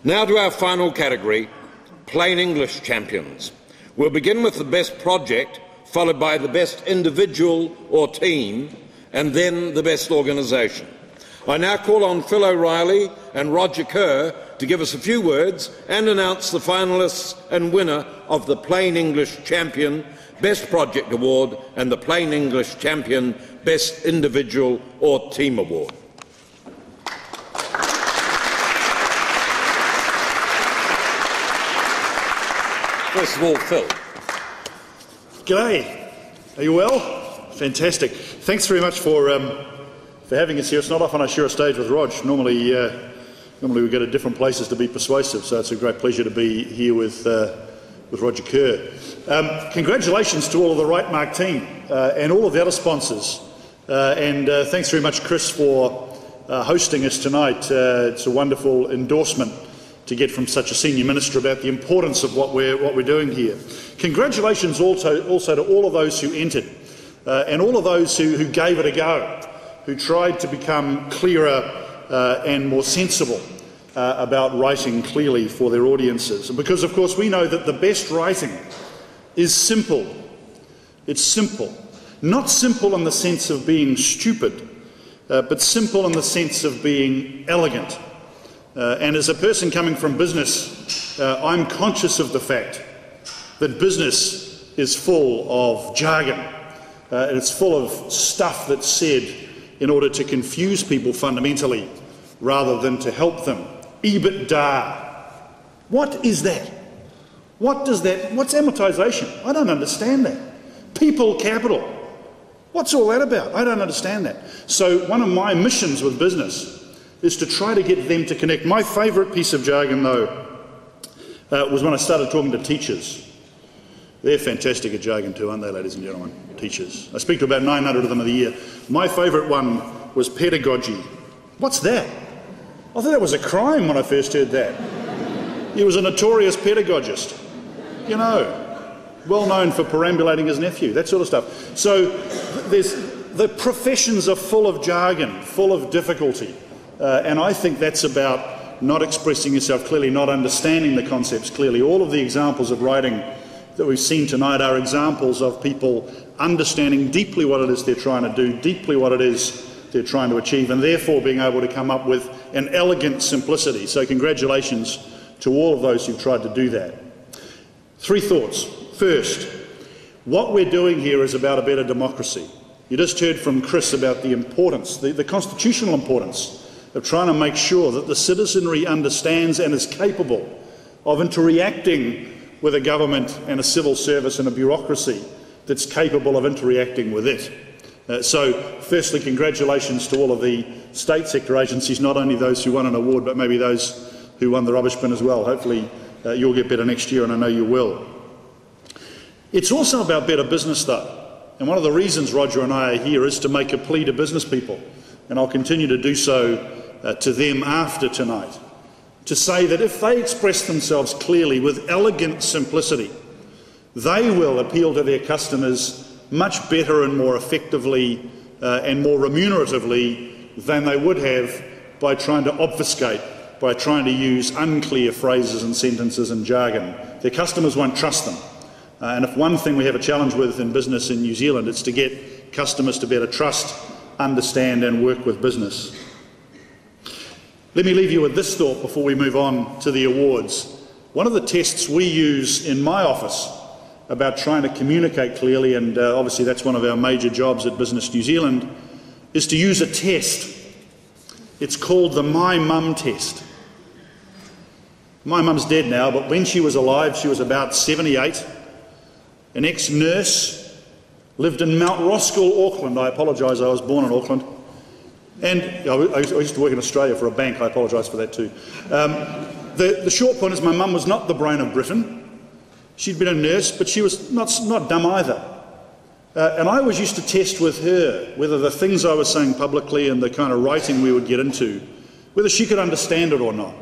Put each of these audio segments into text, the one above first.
Now to our final category, plain English champions. We'll begin with the best project, followed by the best individual or team, and then the best organisation. I now call on Phil O'Reilly and Roger Kerr to give us a few words and announce the finalists and winner of the Plain English Champion Best Project Award and the Plain English Champion Best Individual or Team Award. First of all, Phil. G'day. Are you well? Fantastic. Thanks very much for having us here. It's not often I share a stage with Rog. Normally we go to different places to be persuasive, so it's a great pleasure to be here with Roger Kerr. Congratulations to all of the WriteMark team and all of the other sponsors. Thanks very much, Chris, for hosting us tonight. It's a wonderful endorsement to get from such a senior minister about the importance of what we're doing here. Congratulations also to all of those who entered and all of those who gave it a go, who tried to become clearer and more sensible about writing clearly for their audiences. Because, of course, we know that the best writing is simple. It's simple. Not simple in the sense of being stupid, but simple in the sense of being elegant. And as a person coming from business, I'm conscious of the fact that business is full of jargon. And it's full of stuff that's said in order to confuse people fundamentally rather than to help them. EBITDA. What is that? What's amortisation? I don't understand that. People capital. What's all that about? I don't understand that. So one of my missions with business is to try to get them to connect. My favourite piece of jargon, though, was when I started talking to teachers. They're fantastic at jargon too, aren't they, ladies and gentlemen? Teachers. I speak to about 900 of them a year. My favourite one was pedagogy. What's that? I thought that was a crime when I first heard that. He was a notorious pedagogist, you know, well known for perambulating his nephew, that sort of stuff. So the professions are full of jargon, full of difficulty, and I think that's about not expressing yourself clearly, not understanding the concepts clearly. All of the examples of writing that we've seen tonight are examples of people understanding deeply what it is they're trying to do, deeply what it is they're trying to achieve, and therefore being able to come up with an elegant simplicity. So congratulations to all of those who've tried to do that. Three thoughts. First, what we're doing here is about a better democracy. You just heard from Chris about the importance, the constitutional importance of trying to make sure that the citizenry understands and is capable of interacting with a government and a civil service and a bureaucracy that's capable of interacting with it. So, firstly, congratulations to all of the state sector agencies, not only those who won an award, but maybe those who won the rubbish bin as well. Hopefully you'll get better next year, and I know you will. It's also about better business, though. And one of the reasons Roger and I are here is to make a plea to business people, and I'll continue to do so to them after tonight, to say that if they express themselves clearly with elegant simplicity, they will appeal to their customers much better and more effectively and more remuneratively than they would have by trying to obfuscate, by trying to use unclear phrases and sentences and jargon. Their customers won't trust them. And if one thing we have a challenge with in business in New Zealand, it's to get customers to better trust, understand and work with business. Let me leave you with this thought before we move on to the awards. One of the tests we use in my office about trying to communicate clearly, and obviously that's one of our major jobs at Business New Zealand, is to use a test. It's called the My Mum test. My mum's dead now, but when she was alive, she was about 78. An ex-nurse, lived in Mount Roskill, Auckland. I apologise, I was born in Auckland. And I used to work in Australia for a bank. I apologise for that too. The short point is my mum was not the brain of Britain. She'd been a nurse, but she was not dumb either. And I always used to test with her whether the things I was saying publicly and the kind of writing we would get into, whether she could understand it or not.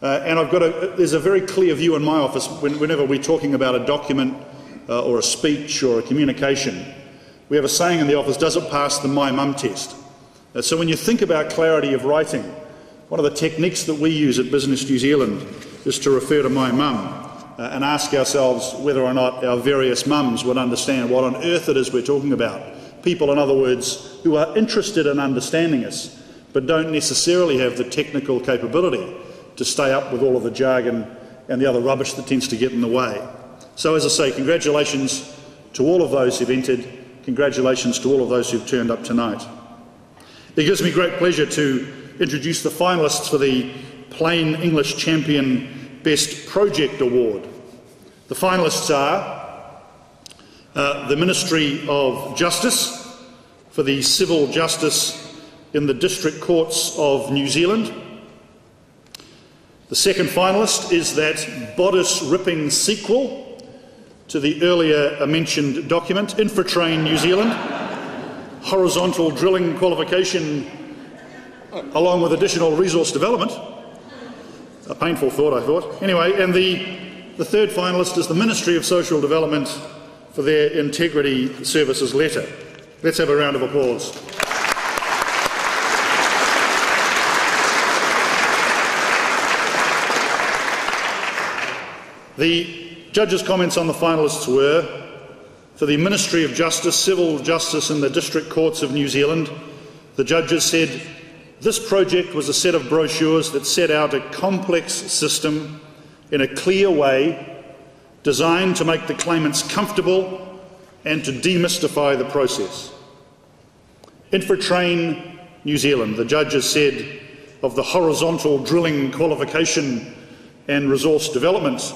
And there's a very clear view in my office whenever we're talking about a document or a speech or a communication. We have a saying in the office, does it pass the My Mum test? So when you think about clarity of writing, one of the techniques that we use at Business New Zealand is to refer to my mum and ask ourselves whether or not our various mums would understand what on earth it is we're talking about. People, in other words, who are interested in understanding us, but don't necessarily have the technical capability to stay up with all of the jargon and the other rubbish that tends to get in the way. So, as I say, congratulations to all of those who've entered. Congratulations to all of those who've turned up tonight. It gives me great pleasure to introduce the finalists for the Plain English Champion Best Project Award. The finalists are the Ministry of Justice for the Civil Justice in the District Courts of New Zealand. The second finalist is that bodice-ripping sequel to the earlier mentioned document, Infratrain New Zealand, horizontal drilling qualification along with additional resource development. A painful thought, I thought. Anyway, and the third finalist is the Ministry of Social Development for their Integrity Services letter. Let's have a round of applause. The judges' comments on the finalists were, for the Ministry of Justice, Civil Justice in the District Courts of New Zealand, the judges said, this project was a set of brochures that set out a complex system in a clear way, designed to make the claimants comfortable and to demystify the process. Infratrain New Zealand, the judges said, of the horizontal drilling qualification and resource development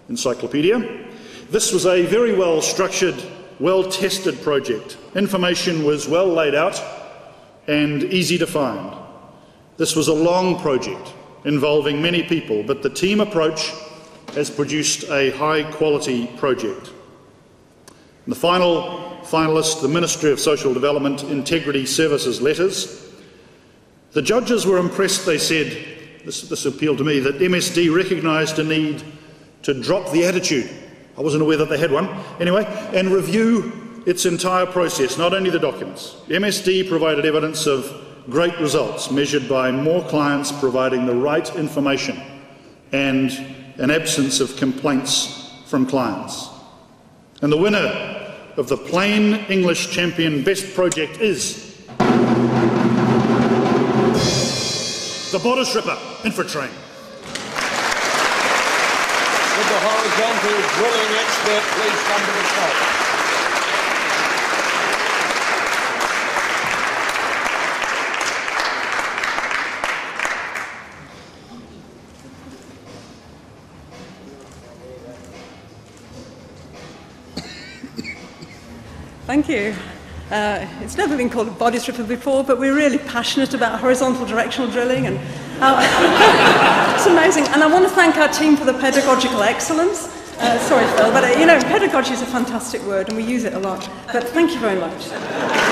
encyclopedia, this was a very well structured, well tested project. Information was well laid out and easy to find. This was a long project involving many people, but the team approach has produced a high quality project. And the final finalist, the Ministry of Social Development Integrity Services letters. The judges were impressed, they said, this appealed to me, that MSD recognised a need to drop the attitude, I wasn't aware that they had one, anyway, and review its entire process, not only the documents. MSD provided evidence of great results measured by more clients providing the right information and an absence of complaints from clients. And the winner of the Plain English Champion Best Project is the Bodice Ripper, Infratrain. Would the horizontal drilling expert please come to the top? Thank you. It's never been called a bodice ripper before, but we're really passionate about horizontal directional drilling, and it's amazing. And I want to thank our team for the pedagogical excellence. Sorry, Phil, but you know, pedagogy is a fantastic word, and we use it a lot. But thank you very much.